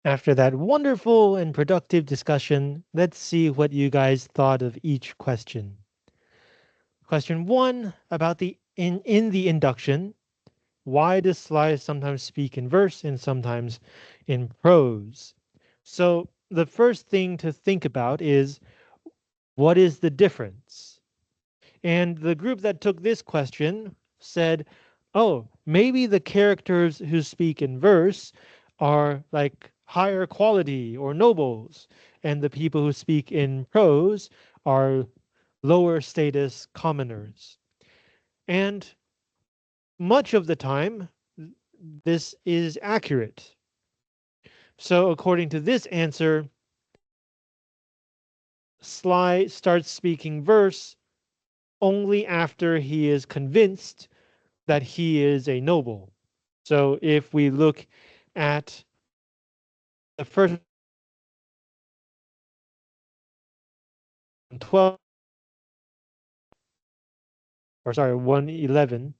After that wonderful and productive discussion, let's see what you guys thought of each question. Question 1 about in the induction. Why does Sly sometimes speak in verse and sometimes in prose? So the first thing to think about is, what is the difference? And the group that took this question said, oh, maybe the characters who speak in verse are like higher quality or nobles, and the people who speak in prose are lower status commoners. And much of the time, this is accurate. So according to this answer, Sly starts speaking verse only after he is convinced that he is a noble. So if we look at the first 12, or sorry, 111,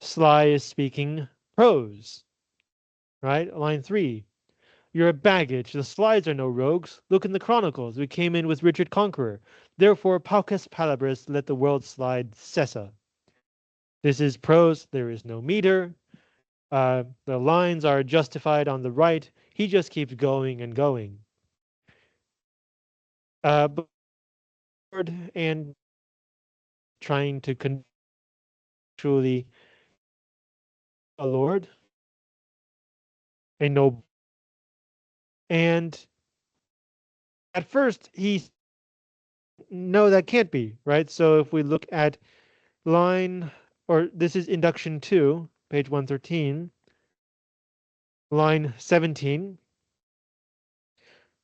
Sly is speaking prose, right? Line 3. You're a baggage. The Slides are no rogues. Look in the chronicles. We came in with Richard Conqueror. Therefore, paucus palabras, let the world slide cessa. This is prose. There is no meter. The lines are justified on the right. He just keeps going and going. But and trying to truly a lord, a noble. And at first, no, that can't be, right? So if we look at line, or this is induction 2, page 113, line 17.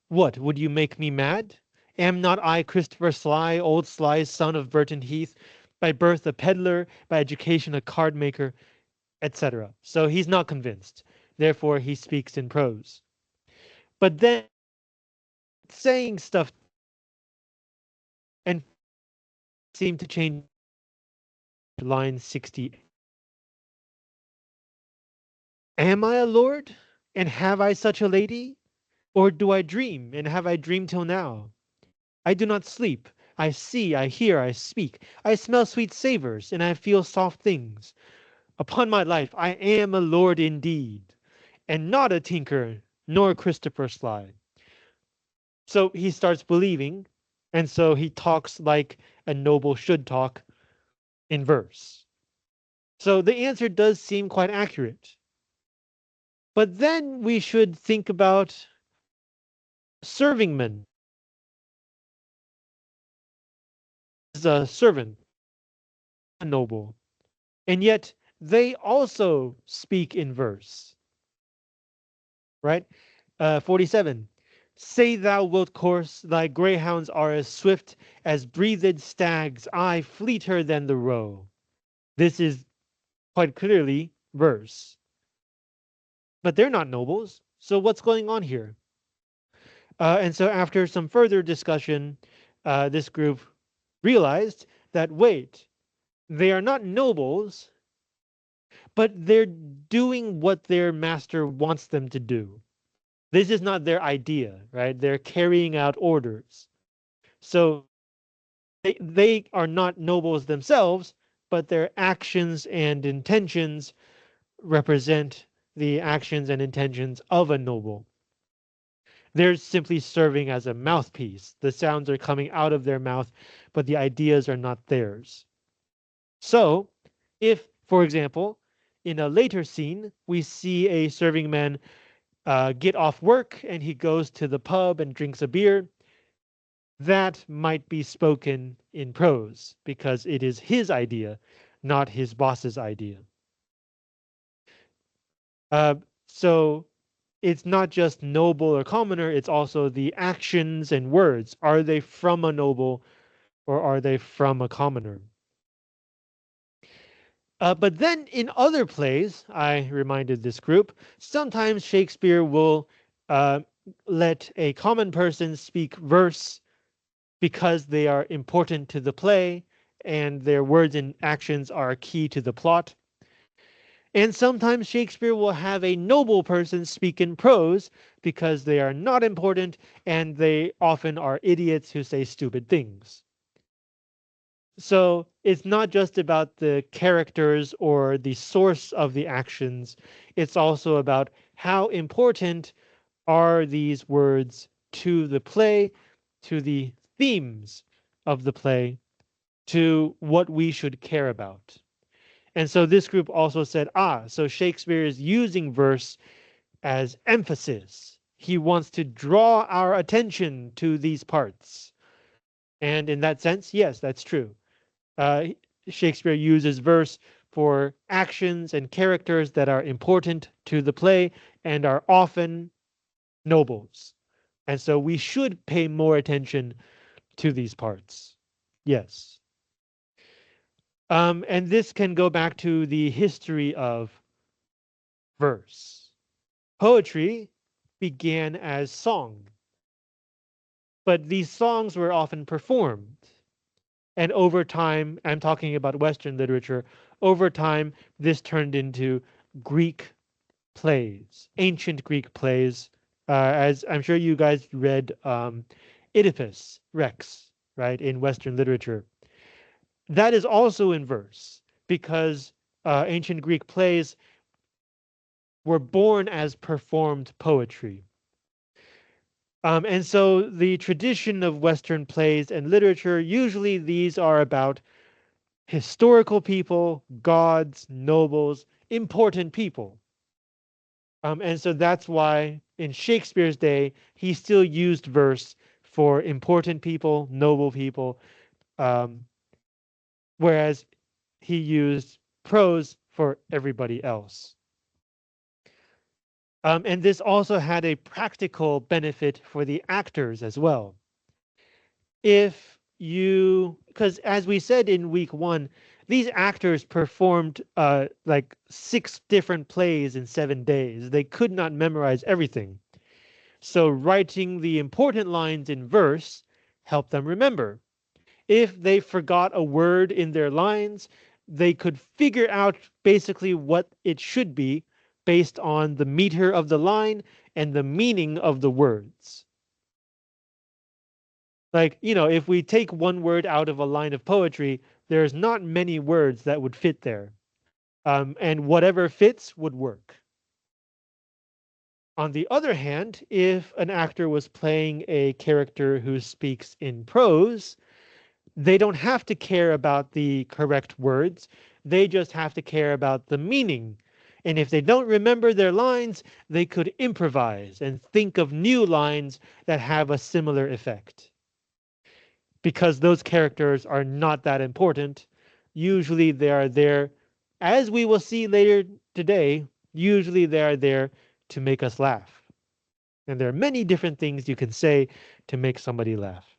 What, would you make me mad? Am not I Christopher Sly, old Sly, son of Burton Heath, by birth a peddler, by education a card maker, etc. So he's not convinced. Therefore, he speaks in prose. But then saying stuff and seem to change line 60. Am I a lord? And have I such a lady? Or do I dream, and have I dreamed till now? I do not sleep. I see, I hear, I speak. I smell sweet savors, and I feel soft things. Upon my life, I am a lord indeed, and not a tinker, nor Christopher Sly. So he starts believing, and so he talks like a noble should talk in verse. So the answer does seem quite accurate. But then we should think about servingmen as a servant, a noble, and yet they also speak in verse, right? 47. Say thou wilt course, thy greyhounds are as swift as breathed stags, aye, fleeter than the roe. This is quite clearly verse. But they're not nobles, so what's going on here? And so after some further discussion, this group realized that, wait, they are not nobles, but they're doing what their master wants them to do. This is not their idea, right? They're carrying out orders. So they are not nobles themselves, but their actions and intentions represent the actions and intentions of a noble. They're simply serving as a mouthpiece. The sounds are coming out of their mouth, but the ideas are not theirs. So, if, for example, in a later scene, we see a serving man get off work and he goes to the pub and drinks a beer, that might be spoken in prose because it is his idea, not his boss's idea. Uh, so it's not just noble or commoner, it's also the actions and words. Are they from a noble or are they from a commoner? But then in other plays, I reminded this group, sometimes Shakespeare will uh, let a common person speak verse because they are important to the play and their words and actions are key to the plot. And sometimes Shakespeare will have a noble person speak in prose because they are not important and they often are idiots who say stupid things. So it's not just about the characters or the source of the actions, it's also about how important are these words to the play, to the themes of the play, to what we should care about. And so this group also said, so Shakespeare is using verse as emphasis. He wants to draw our attention to these parts. And in that sense, yes, that's true. Uh, Shakespeare uses verse for actions and characters that are important to the play and are often nobles. And so we should pay more attention to these parts. Yes. And this can go back to the history of verse. Poetry began as song, but these songs were often performed. And over time, I'm talking about Western literature, over time, this turned into Greek plays, ancient Greek plays. As I'm sure you guys read Oedipus Rex, right, in Western literature. That is also in verse because ancient Greek plays were born as performed poetry. And so the tradition of Western plays and literature, usually these are about historical people, gods, nobles, important people. And so that's why in Shakespeare's day, he still used verse for important people, noble people, um, whereas he used prose for everybody else. And this also had a practical benefit for the actors as well. If you, because as we said in week one, these actors performed like 6 different plays in 7 days. They could not memorize everything. So writing the important lines in verse helped them remember. If they forgot a word in their lines, they could figure out basically what it should be based on the meter of the line and the meaning of the words. Like, if we take one word out of a line of poetry, there's not many words that would fit there. And whatever fits would work. On the other hand, if an actor was playing a character who speaks in prose, they don't have to care about the correct words. They just have to care about the meaning. And if they don't remember their lines, they could improvise and think of new lines that have a similar effect. Because those characters are not that important. Usually they are there, as we will see later today, usually they are there to make us laugh. And there are many different things you can say to make somebody laugh.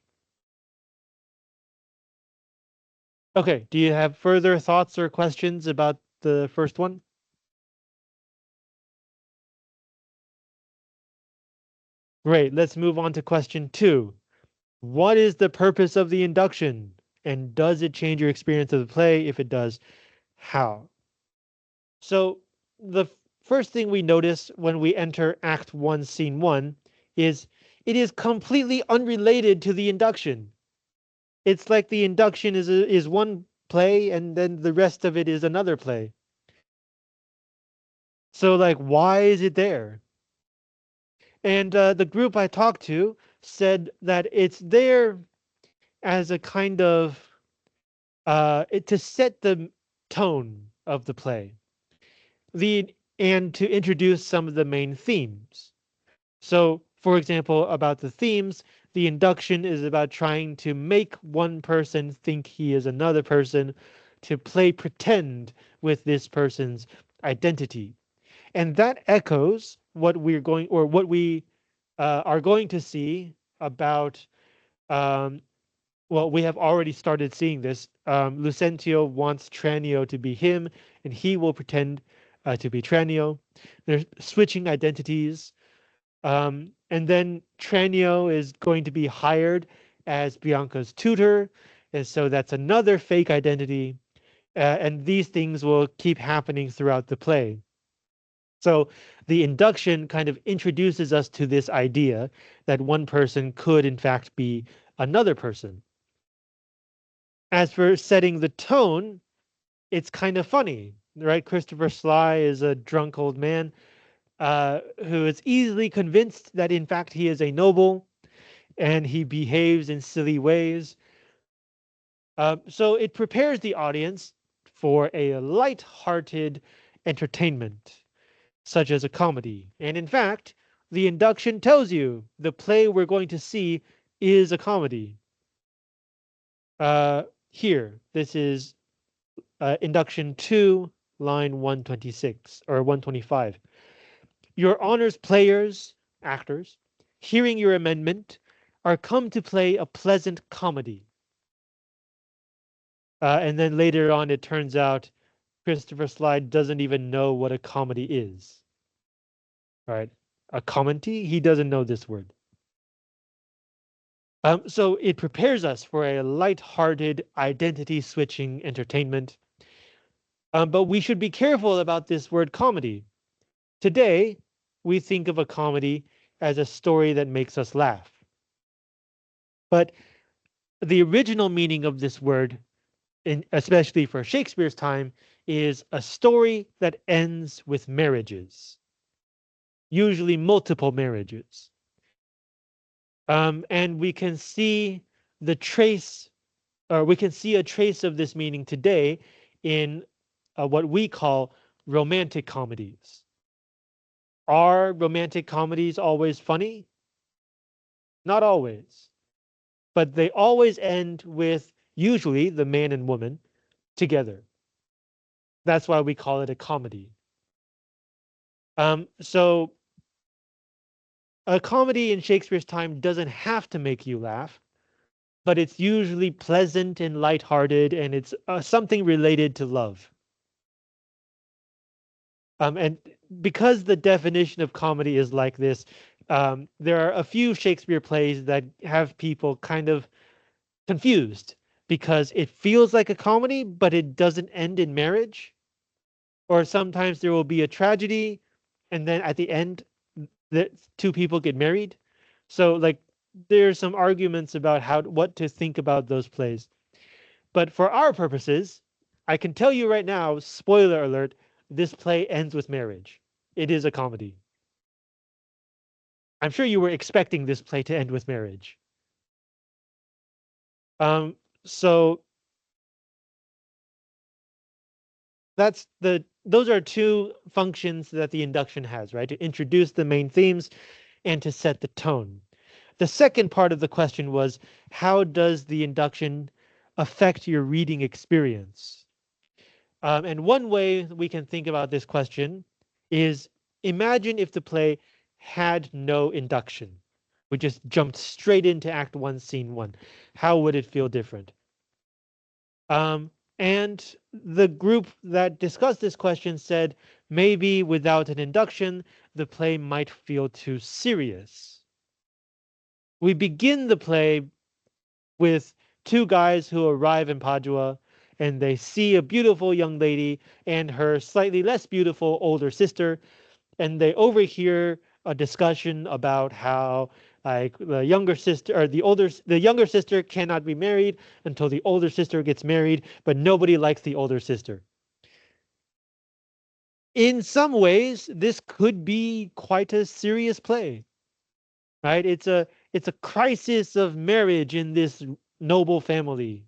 Okay, do you have further thoughts or questions about the first one? Great, let's move on to question 2. What is the purpose of the induction? And does it change your experience of the play? If it does, how? So the first thing we notice when we enter Act 1, Scene 1 is it is completely unrelated to the induction. It's like the induction is one play and then the rest of it is another play. So like, why is it there? And the group I talked to said that it's there as a kind of to set the tone of the play, the and to introduce some of the main themes. So, for example, about the themes, the induction is about trying to make one person think he is another person, to play pretend with this person's identity. And that echoes what we're going, or what we are going to see about, um, well, we have already started seeing this. Lucentio wants Tranio to be him, and he will pretend to be Tranio. They're switching identities. And then Tranio is going to be hired as Bianca's tutor. And so that's another fake identity. and these things will keep happening throughout the play. So the induction kind of introduces us to this idea that one person could in fact be another person. As for setting the tone, it's kind of funny, right? Christopher Sly is a drunk old man who is easily convinced that in fact he is a noble and he behaves in silly ways. So it prepares the audience for a light-hearted entertainment, such as a comedy. And in fact, the induction tells you the play we're going to see is a comedy. Here, this is induction 2, line 126 or 125. Your honors players, actors, hearing your amendment, are come to play a pleasant comedy. And then later on, it turns out Christopher Slide doesn't even know what a comedy is. Right? A comedy? He doesn't know this word. So it prepares us for a light-hearted, identity-switching entertainment. But we should be careful about this word comedy. Today, we think of a comedy as a story that makes us laugh. But the original meaning of this word, especially for Shakespeare's time, is a story that ends with marriages, usually multiple marriages. And we can see the trace, or we can see a trace of this meaning today in what we call romantic comedies. Are romantic comedies always funny? Not always, but they always end with usually the man and woman together. That's why we call it a comedy. So a comedy in Shakespeare's time doesn't have to make you laugh, but it's usually pleasant and lighthearted, and it's something related to love. And because the definition of comedy is like this, there are a few Shakespeare plays that have people kind of confused because it feels like a comedy, but it doesn't end in marriage. Or sometimes there will be a tragedy, and then at the end, the two people get married. So like there's some arguments about what to think about those plays. But for our purposes, I can tell you right now, spoiler alert, this play ends with marriage. It is a comedy. I'm sure you were expecting this play to end with marriage. Um, so those are two functions that the induction has, right? To introduce the main themes and to set the tone. The second part of the question was, how does the induction affect your reading experience? And one way we can think about this question is imagine if the play had no induction. We just jumped straight into Act 1, Scene 1. How would it feel different? And the group that discussed this question said maybe without an induction, the play might feel too serious. We begin the play with two guys who arrive in Padua and they see a beautiful young lady and her slightly less beautiful older sister, and they overhear a discussion about how like the younger sister or the younger sister cannot be married until the older sister gets married, but nobody likes the older sister. In some ways, this could be quite a serious play, right? It's a crisis of marriage in this noble family.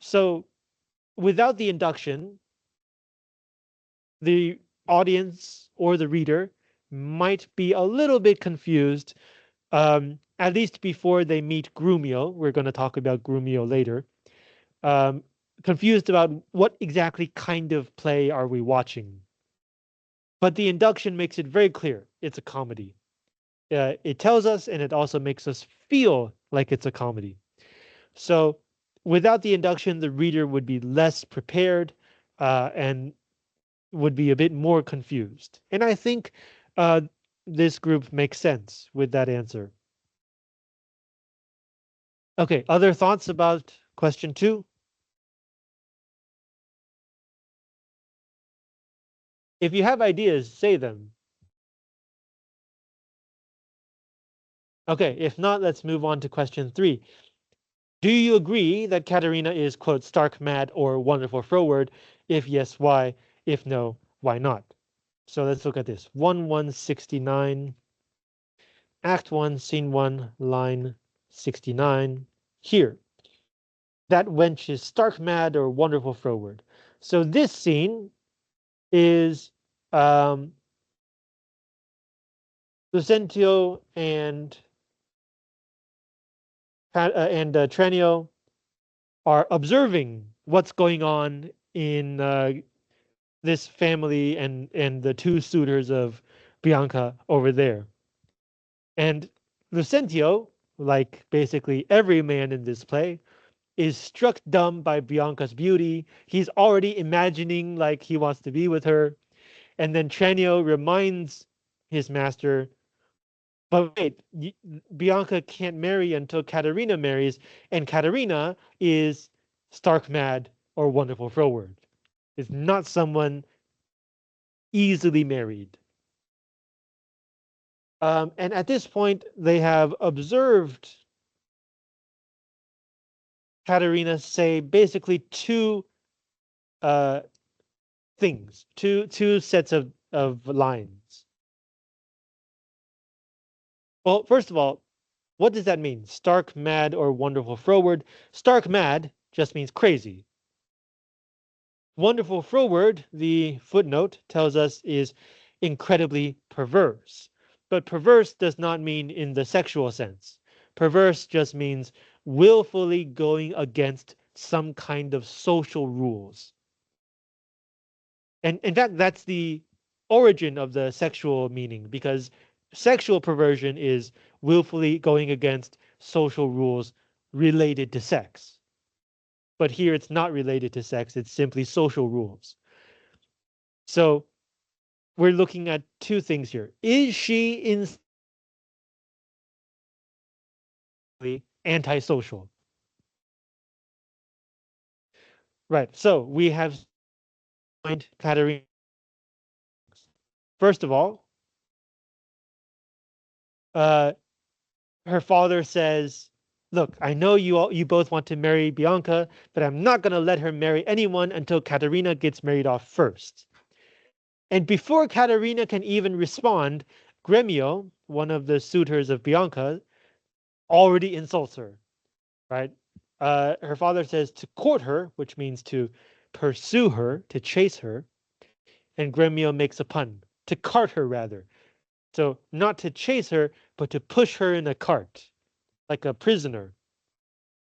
So without the induction, the audience or the reader might be a little bit confused, at least before they meet Grumio. We're going to talk about Grumio later. Um, Confused about what exactly kind of play are we watching. But the induction makes it very clear it's a comedy. It tells us, and it also makes us feel like it's a comedy. So without the induction, the reader would be less prepared and would be a bit more confused. And I think uh, this group makes sense with that answer. Okay, other thoughts about question 2? If you have ideas, say them. Okay, if not, let's move on to question 3. Do you agree that Katerina is, quote, stark mad or wonderful froward? If yes, why? If no, why not? So let's look at this. 1169, Act 1, Scene 1, line 69. Here, that wench is stark mad or wonderful froward. So this scene is um, Lucentio and Tranio are observing what's going on in this family and the two suitors of Bianca over there. And Lucentio, like basically every man in this play, is struck dumb by Bianca's beauty. He's already imagining like he wants to be with her. And then Tranio reminds his master, but wait, Bianca can't marry until Katerina marries, and Katerina is stark mad or wonderful froward. Is not someone easily married. And at this point, they have observed Katerina say basically two uh, things, two sets of lines. Well, first of all, what does that mean? Stark mad or wonderful froward? Stark mad just means crazy. Wonderful froward, the footnote tells us, is incredibly perverse. But perverse does not mean in the sexual sense. Perverse just means willfully going against some kind of social rules. And in fact, that's the origin of the sexual meaning, because sexual perversion is willfully going against social rules related to sex. But here it's not related to sex, it's simply social rules. So we're looking at two things here. Is she instantly antisocial? Right. So we have point Katerina. First of all, uh, her father says, "Look, I know you both want to marry Bianca, but I'm not going to let her marry anyone until Katerina gets married off first." And before Katerina can even respond, Gremio, one of the suitors of Bianca, already insults her. Right? Her father says to court her, which means to pursue her, to chase her, and Gremio makes a pun, to cart her rather. So not to chase her, but to push her in a cart, like a prisoner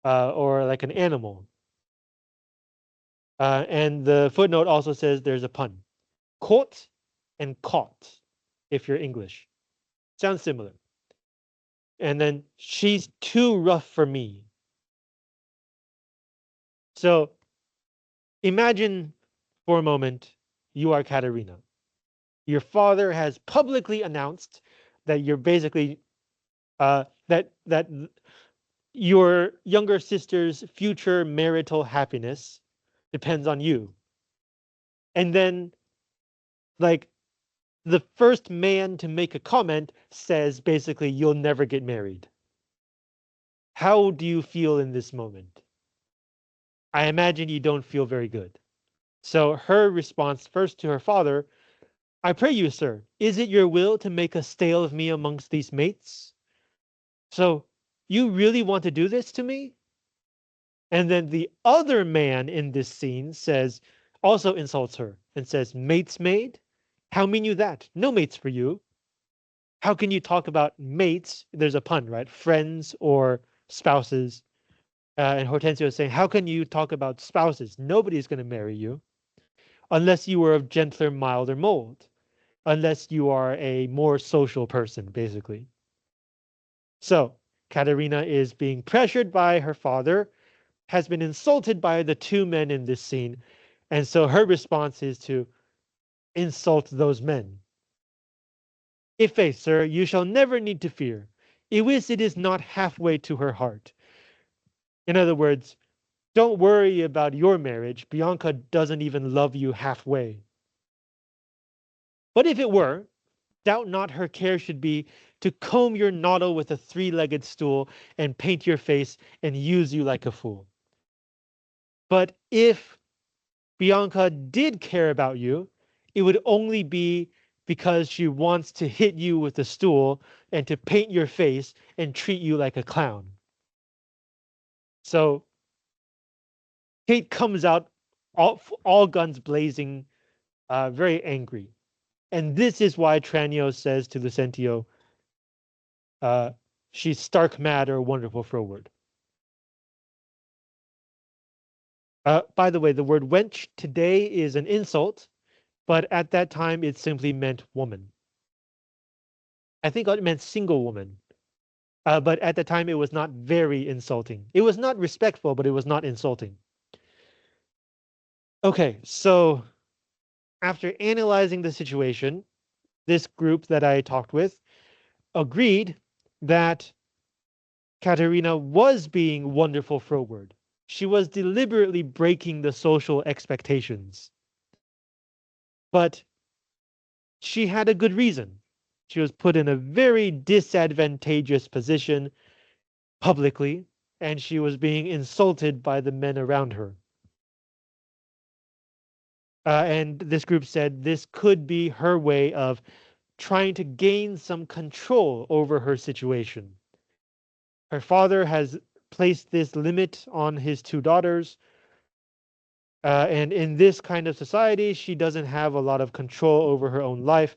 or like an animal. And the footnote also says there's a pun. Caught and caught, if you're English. Sounds similar. And then she's too rough for me. So imagine for a moment you are Katerina. Your father has publicly announced that you're basically that your younger sister's future marital happiness depends on you. And then like the first man to make a comment says basically you'll never get married. How do you feel in this moment? I imagine you don't feel very good. So her response first to her father, "I pray you, sir, is it your will to make a stale of me amongst these mates? So you really want to do this to me?" And then the other man in this scene says, also insults her and says, "Mates maid? How mean you that? No mates for you. How can you talk about mates?" There's a pun, right? Friends or spouses. And Hortensio is saying, "How can you talk about spouses? Nobody's going to marry you unless you were of gentler, milder mold, unless you are a more social person, basically." So Katerina is being pressured by her father, has been insulted by the two men in this scene, and so her response is to insult those men. "Ife, sir, you shall never need to fear. Iwis it is not halfway to her heart." In other words, don't worry about your marriage. Bianca doesn't even love you halfway. But if it were, doubt not her care should be to comb your noddle with a three-legged stool and paint your face and use you like a fool. But if Bianca did care about you, it would only be because she wants to hit you with a stool and to paint your face and treat you like a clown. So Kate comes out all guns blazing, very angry. And this is why Tranio says to Lucentio, uh, she's stark mad or wonderful froward. By the way, the word wench today is an insult, but at that time it simply meant woman. I think it meant single woman. But at the time it was not very insulting. It was not respectful, but it was not insulting. Okay, so after analyzing the situation, this group that I talked with agreed that Katerina was being wonderful froward. She was deliberately breaking the social expectations. But she had a good reason. She was put in a very disadvantageous position publicly, and she was being insulted by the men around her. And this group said this could be her way of trying to gain some control over her situation. Her father has placed this limit on his two daughters. And in this kind of society, she doesn't have a lot of control over her own life.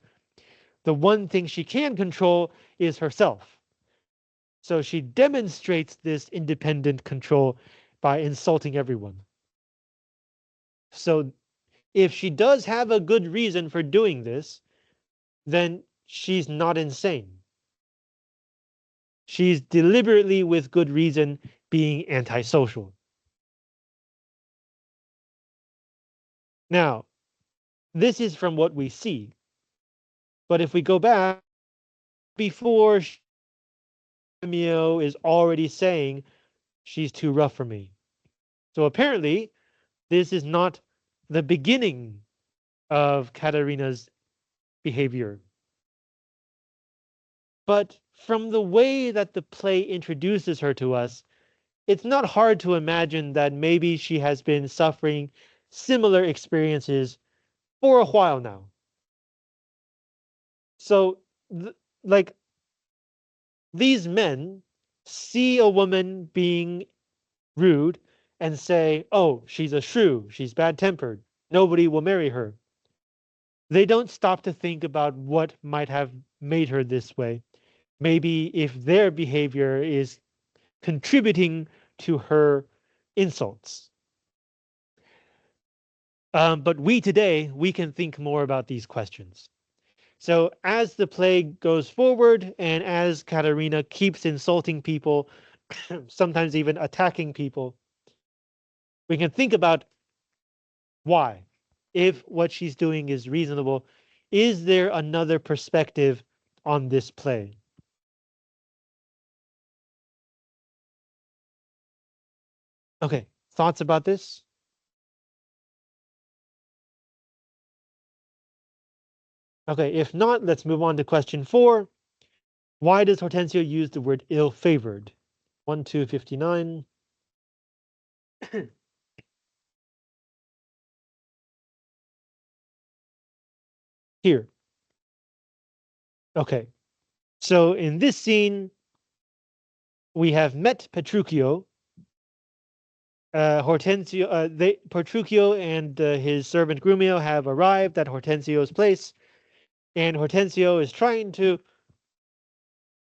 The one thing she can control is herself. So she demonstrates this independent control by insulting everyone. So if she does have a good reason for doing this, then she's not insane. She's deliberately, with good reason, being antisocial. Now, this is from what we see. But if we go back before Mio is already saying she's too rough for me. So apparently, this is not the beginning of Katerina's behavior. But from the way that the play introduces her to us, it's not hard to imagine that maybe she has been suffering similar experiences for a while now. So, like, these men see a woman being rude and say, oh, she's a shrew, she's bad-tempered, nobody will marry her. They don't stop to think about what might have made her this way. Maybe if their behavior is contributing to her insults. But we today, we can think more about these questions. So as the play goes forward and as Katerina keeps insulting people, sometimes even attacking people, we can think about why. If what she's doing is reasonable, is there another perspective on this play? Okay, thoughts about this? Okay, if not, let's move on to question 4. Why does Hortensio use the word ill-favored? 1 to 59. Here. Okay, so in this scene, we have met Petruchio. Petruchio and his servant Grumio have arrived at Hortensio's place, and Hortensio is trying to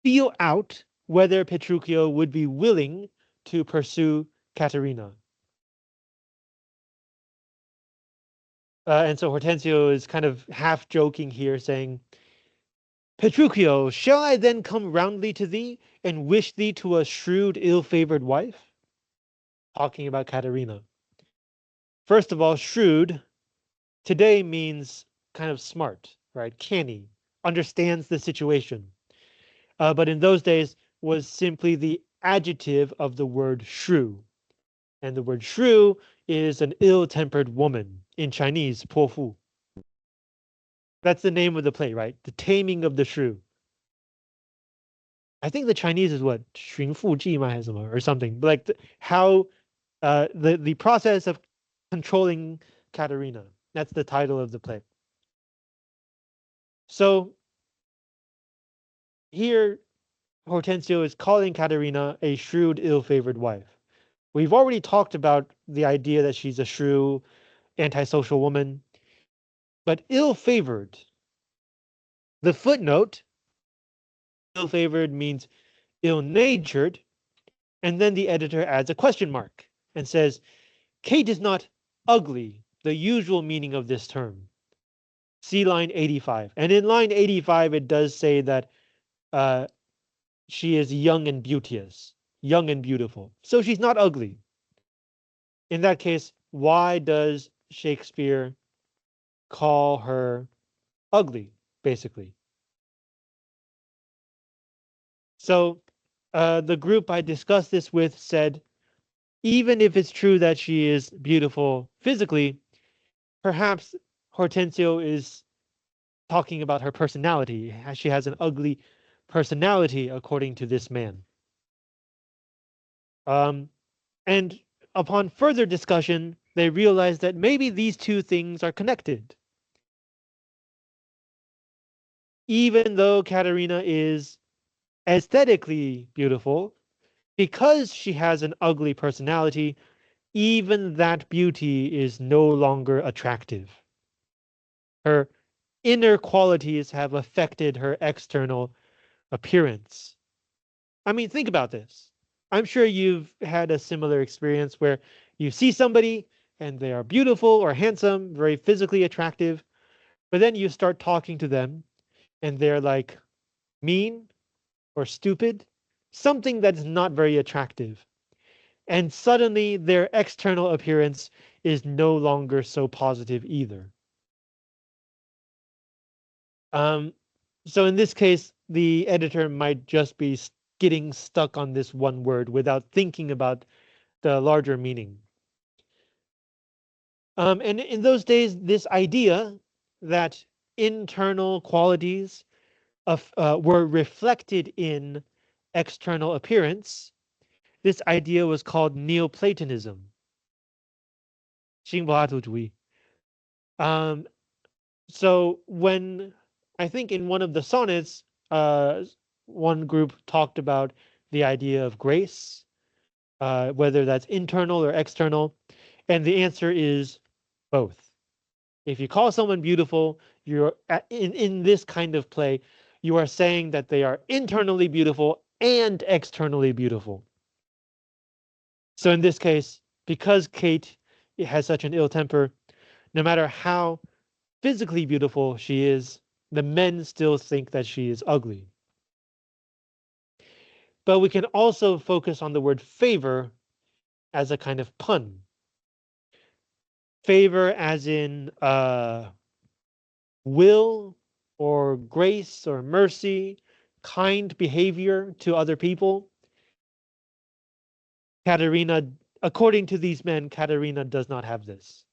feel out whether Petruchio would be willing to pursue Caterina. And so Hortensio is kind of half joking here, saying, Petruchio, shall I then come roundly to thee and wish thee to a shrewd, ill-favored wife? Talking about Caterina. First of all, shrewd today means kind of smart, right? Canny, understands the situation. But in those days was simply the adjective of the word shrew. And the word shrew is an ill-tempered woman. In Chinese, 泼妇. That's the name of the play, right? The Taming of the Shrew. I think the Chinese is what 驯服记 or something. But like how the process of controlling Katerina. That's the title of the play. So here Hortensio is calling Katerina a shrewd, ill-favored wife. We've already talked about the idea that she's a shrew, antisocial woman, but ill-favored. The footnote, ill-favored means ill-natured, and then the editor adds a question mark and says, Kate is not ugly, the usual meaning of this term. See line 85. And in line 85, it does say that uh, she is young and beauteous, young and beautiful. So she's not ugly. In that case, why does Shakespeare call her ugly, basically? So the group I discussed this with said, even if it's true that she is beautiful physically, perhaps Hortensio is talking about her personality. She has an ugly personality, according to this man. Um, and upon further discussion, they realized that maybe these two things are connected. Even though Katerina is aesthetically beautiful, because she has an ugly personality, even that beauty is no longer attractive. Her inner qualities have affected her external appearance. I mean, think about this. I'm sure you've had a similar experience where you see somebody and they are beautiful or handsome, very physically attractive, but then you start talking to them and they're like mean or stupid, something that's not very attractive. And suddenly their external appearance is no longer so positive either. Um, so in this case, the editor might just be getting stuck on this one word without thinking about the larger meaning. And in those days, this idea that internal qualities were reflected in external appearance, this idea was called Neoplatonism. 新柏拉图主义. Um, so when I think in one of the sonnets, one group talked about the idea of grace, whether that's internal or external, and the answer is both. If you call someone beautiful, you're in this kind of play, you are saying that they are internally beautiful and externally beautiful. So in this case, because Kate has such an ill temper, no matter how physically beautiful she is, the men still think that she is ugly. But we can also focus on the word favor as a kind of pun. Favor as in will or grace or mercy, kind behavior to other people. Katerina, according to these men, Katerina does not have this.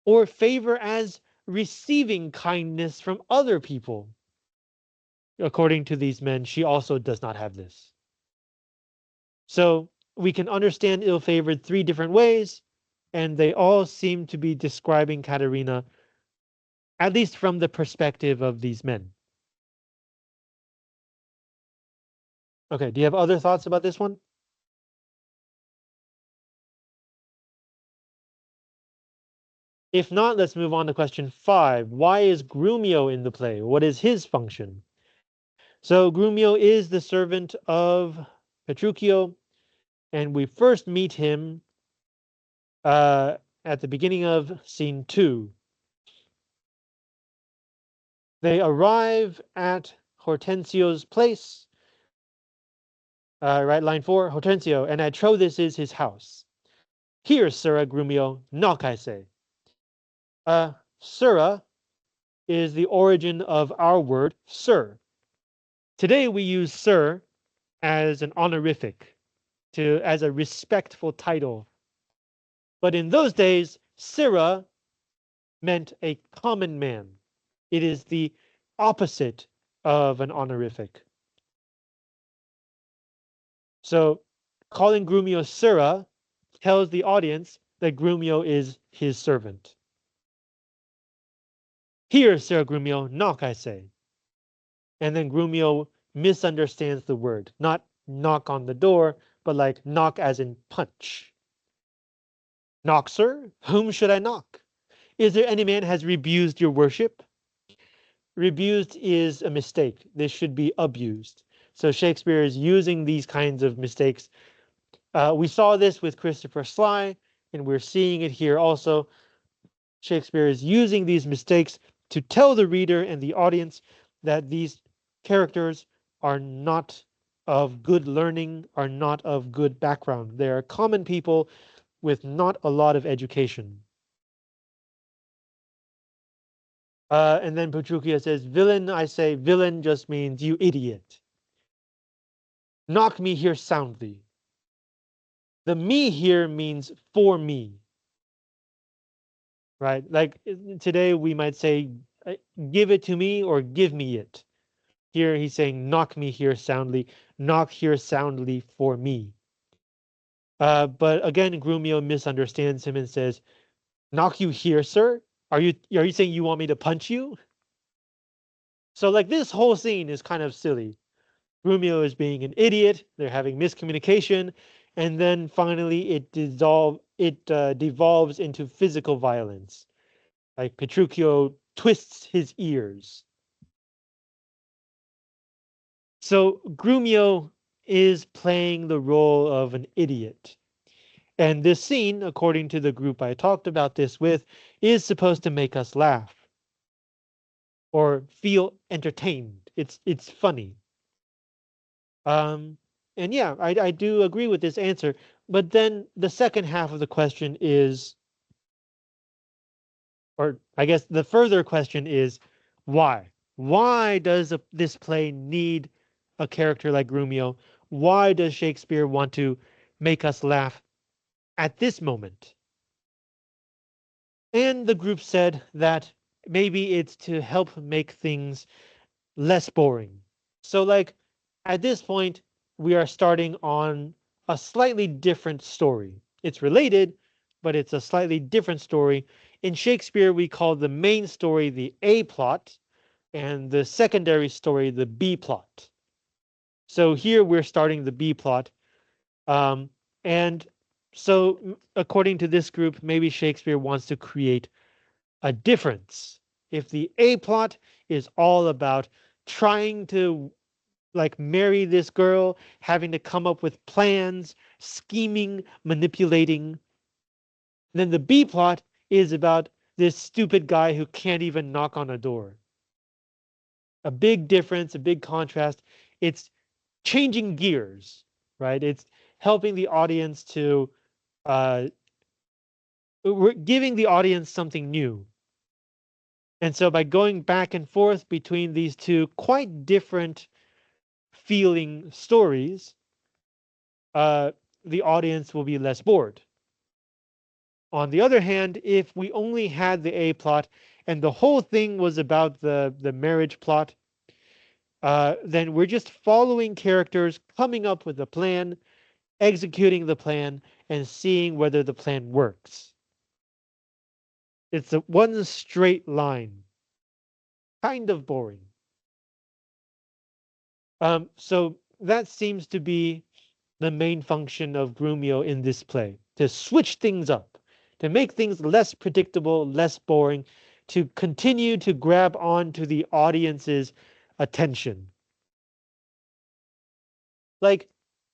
Or favor as receiving kindness from other people. According to these men, she also does not have this. So we can understand ill-favored three different ways, and they all seem to be describing Katerina, at least from the perspective of these men. Okay, do you have other thoughts about this one? If not, let's move on to question 5. Why is Grumio in the play? What is his function? So Grumio is the servant of Petruchio, and we first meet him at the beginning of scene 2. They arrive at Hortensio's place. Right, line 4, Hortensio, and I trow this is his house. Here, sirrah Grumio, knock I say. Sirrah is the origin of our word sir. Today we use sir as an honorific, as a respectful title. But in those days, sirrah meant a common man. It is the opposite of an honorific. So calling Grumio Sura tells the audience that Grumio is his servant. Here, Sir Grumio, knock, I say. And then Grumio misunderstands the word, not knock on the door, but like knock as in punch. Knock, sir? Whom should I knock? Is there any man has rebused your worship? Rebused is a mistake. This should be abused. So Shakespeare is using these kinds of mistakes. We saw this with Christopher Sly, and we're seeing it here also. Shakespeare is using these mistakes to tell the reader and the audience that these characters are not of good learning, are not of good background. They are common people with not a lot of education. And then Petruchia says, villain, I say, villain just means you idiot. Knock me here soundly. The me here means for me, right? Like today we might say, give it to me or give me it. Here he's saying, knock me here soundly, knock here soundly for me. But again, Grumio misunderstands him and says, knock you here, sir? Are you saying you want me to punch you? So like this whole scene is kind of silly. Grumio is being an idiot. They're having miscommunication, and then finally it devolves into physical violence. Like Petruchio twists his ears. So Grumio is playing the role of an idiot. And this scene, according to the group I talked about this with, is supposed to make us laugh or feel entertained. It's funny. Um, and yeah, I do agree with this answer. But then the second half of the question is, or I guess the further question is, why? Why does this play need a character like Grumio? Why does Shakespeare want to make us laugh at this moment? And the group said that maybe it's to help make things less boring. So like at this point, we are starting on a slightly different story. It's related, but it's a slightly different story. In Shakespeare, we call the main story the A plot and the secondary story the B plot. So here we're starting the B plot. Um, and so according to this group, maybe Shakespeare wants to create a difference. If the A plot is all about trying to like marry this girl, having to come up with plans, scheming, manipulating, then the B plot is about this stupid guy who can't even knock on a door. A big difference, a big contrast. It's changing gears, right? It's helping the audience to uh, we're giving the audience something new. And so by going back and forth between these two quite different feeling stories, uh, the audience will be less bored. On the other hand, if we only had the A plot and the whole thing was about the marriage plot, then we're just following characters, coming up with a plan, executing the plan, and seeing whether the plan works. It's a one straight line, kind of boring. So that seems to be the main function of Grumio in this play, to switch things up, to make things less predictable, less boring, to continue to grab on to the audience's attention. Like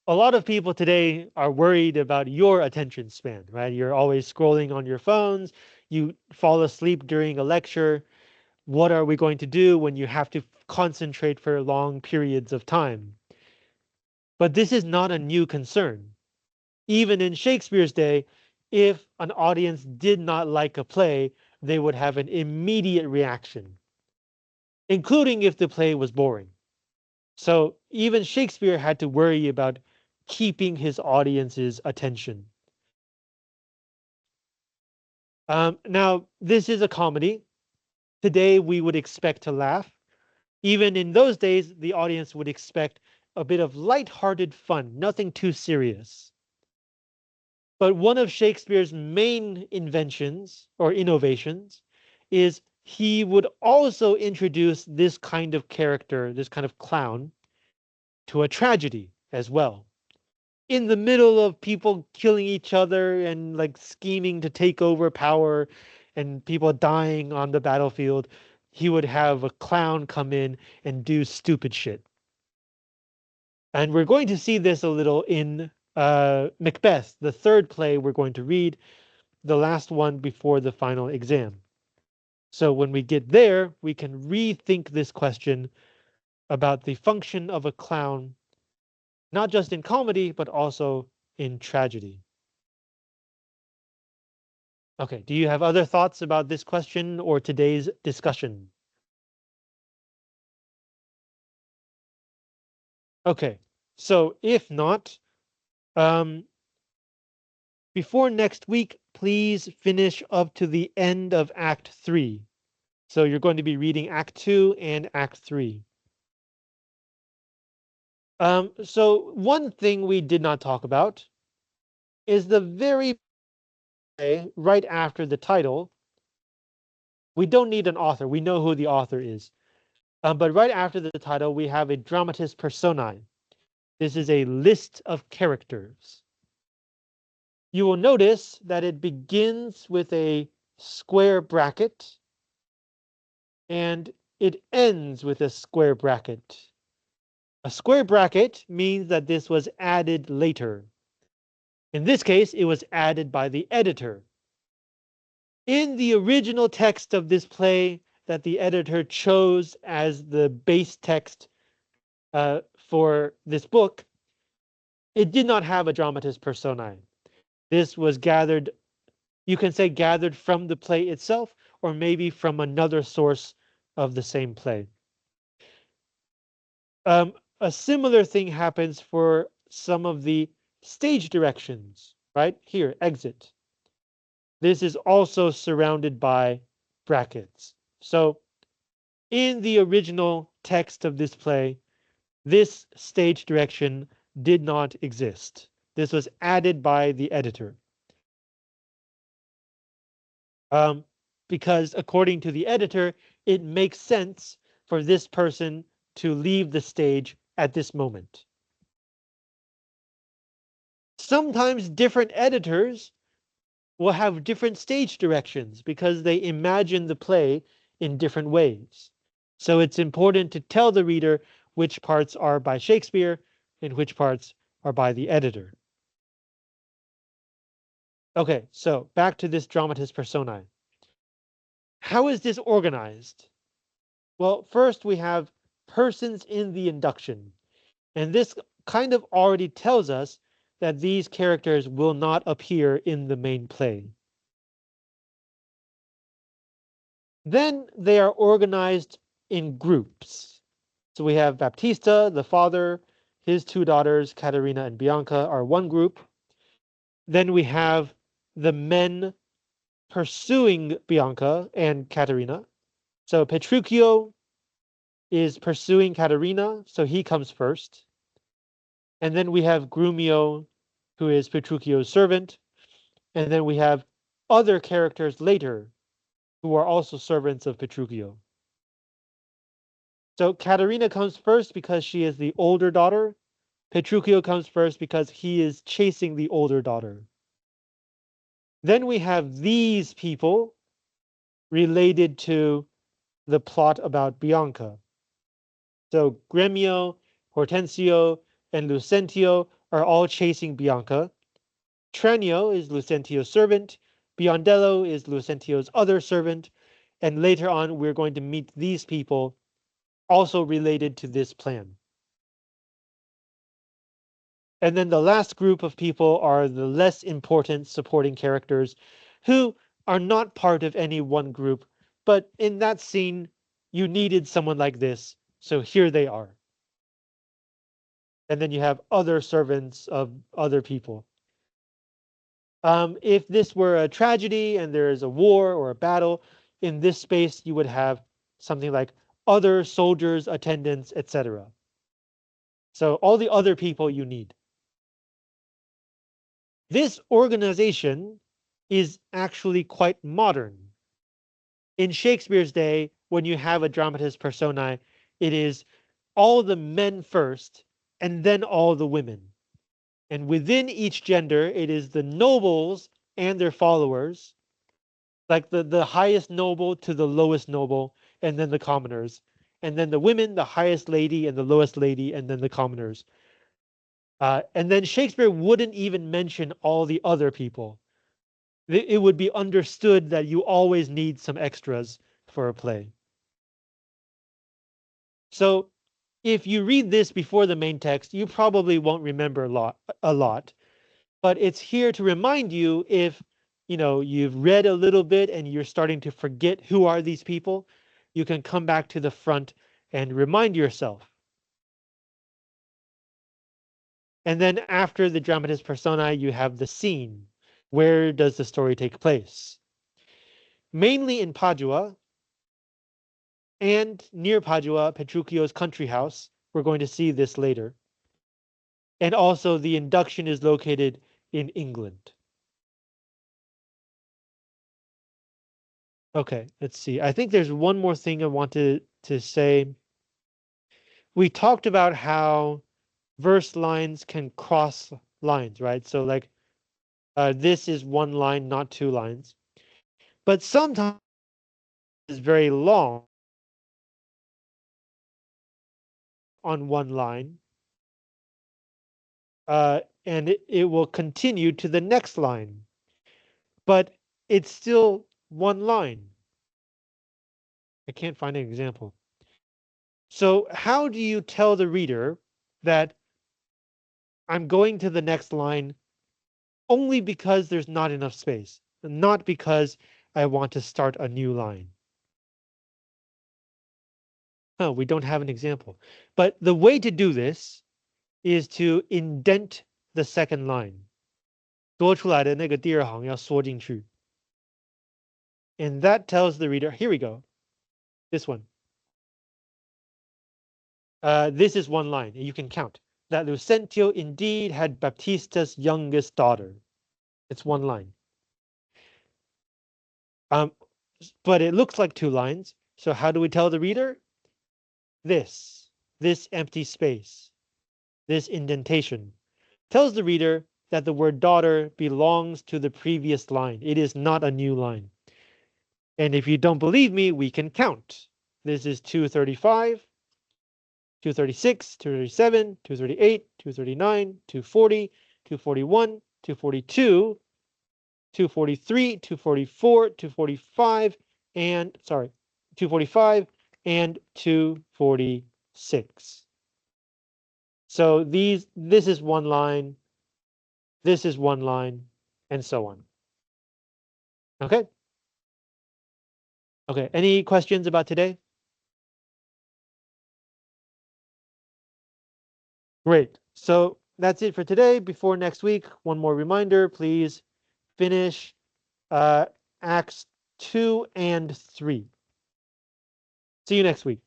a lot of people today are worried about your attention span, right? You're always scrolling on your phones, you fall asleep during a lecture. What are we going to do when you have to concentrate for long periods of time? But this is not a new concern. Even in Shakespeare's day, if an audience did not like a play, they would have an immediate reaction, including if the play was boring. So even Shakespeare had to worry about keeping his audience's attention. Now, this is a comedy. Today, we would expect to laugh. Even in those days, the audience would expect a bit of light-hearted fun, nothing too serious. But one of Shakespeare's main inventions or innovations is he would also introduce this kind of character, this kind of clown, to a tragedy as well. In the middle of people killing each other and like scheming to take over power and people dying on the battlefield, he would have a clown come in and do stupid shit. And we're going to see this a little in Macbeth, the third play we're going to read, the last one before the final exam. So when we get there, we can rethink this question about the function of a clown, not just in comedy, but also in tragedy. Okay, do you have other thoughts about this question or today's discussion? Okay, so if not, um, before next week, please finish up to the end of Act 3. So you're going to be reading Act 2 and Act 3. So one thing we did not talk about is the very right after the title. We don't need an author. We know who the author is. But right after the title, we have a Dramatis personae. This is a list of characters. You will notice that it begins with a square bracket and it ends with a square bracket. A square bracket means that this was added later. In this case, it was added by the editor. In the original text of this play that the editor chose as the base text for this book, it did not have a dramatis personae. This was gathered, you can say gathered from the play itself, or maybe from another source of the same play. A similar thing happens for some of the stage directions, right? Here, exit. This is also surrounded by brackets. So in the original text of this play, this stage direction did not exist. This was added by the editor. Because according to the editor, it makes sense for this person to leave the stage at this moment. Sometimes different editors will have different stage directions because they imagine the play in different ways. So it's important to tell the reader which parts are by Shakespeare and which parts are by the editor. Okay, so back to this dramatis personae. How is this organized? Well, first we have persons in the induction. And this kind of already tells us that these characters will not appear in the main play. Then they are organized in groups. So we have Baptista, the father, his two daughters, Caterina and Bianca, are one group. Then we have the men pursuing Bianca and Caterina. So Petruchio is pursuing Caterina, so he comes first. And then we have Grumio, who is Petruchio's servant. And then we have other characters later who are also servants of Petruchio. So Caterina comes first because she is the older daughter. Petruchio comes first because he is chasing the older daughter. Then we have these people related to the plot about Bianca. So Gremio, Hortensio, and Lucentio are all chasing Bianca. Tranio is Lucentio's servant. Biondello is Lucentio's other servant. And later on, we're going to meet these people also related to this plan. And then the last group of people are the less important supporting characters who are not part of any one group, but in that scene, you needed someone like this, so here they are. And then you have other servants of other people. If this were a tragedy and there is a war or a battle, in this space you would have something like other soldiers, attendants, etc. So all the other people you need. This organization is actually quite modern. In Shakespeare's day, when you have a dramatis personae, it is all the men first and then all the women. And within each gender, it is the nobles and their followers, like the highest noble to the lowest noble, and then the commoners. And then the women, the highest lady and the lowest lady, and then the commoners. And then Shakespeare wouldn't even mention all the other people. It would be understood that you always need some extras for a play. So if you read this before the main text, you probably won't remember a lot, but it's here to remind you if you've read a little bit and you're starting to forget who are these people, you can come back to the front and remind yourself. And then after the dramatis personae, you have the scene. Where does the story take place? Mainly in Padua, and near Padua, Petruchio's country house. We're going to see this later. And also the Induction is located in England. Okay, let's see. I think there's one more thing I wanted to say. We talked about how verse lines can cross lines, right? So like this is one line, not two lines. But sometimes it's very long on one line. And it will continue to the next line. But it's still one line. I can't find an example. So how do you tell the reader that I'm going to the next line only because there's not enough space, not because I want to start a new line? Oh, we don't have an example. But the way to do this is to indent the second line. 多出来的那个第二行要缩进去. And that tells the reader, here we go, this one. This is one line, you can count. That Lucentio indeed had Baptista's youngest daughter. It's one line. But it looks like two lines. So how do we tell the reader? This empty space, this indentation, tells the reader that the word daughter belongs to the previous line. It is not a new line. And if you don't believe me, we can count. This is 235, 236, 237, 238, 239, 240, 241, 242, 243, 244, 245, and 245 and 246. So this is one line, this is one line, and so on. Okay? Okay, any questions about today? Great. So that's it for today. Before next week, one more reminder, please finish Acts 2 and 3. See you next week.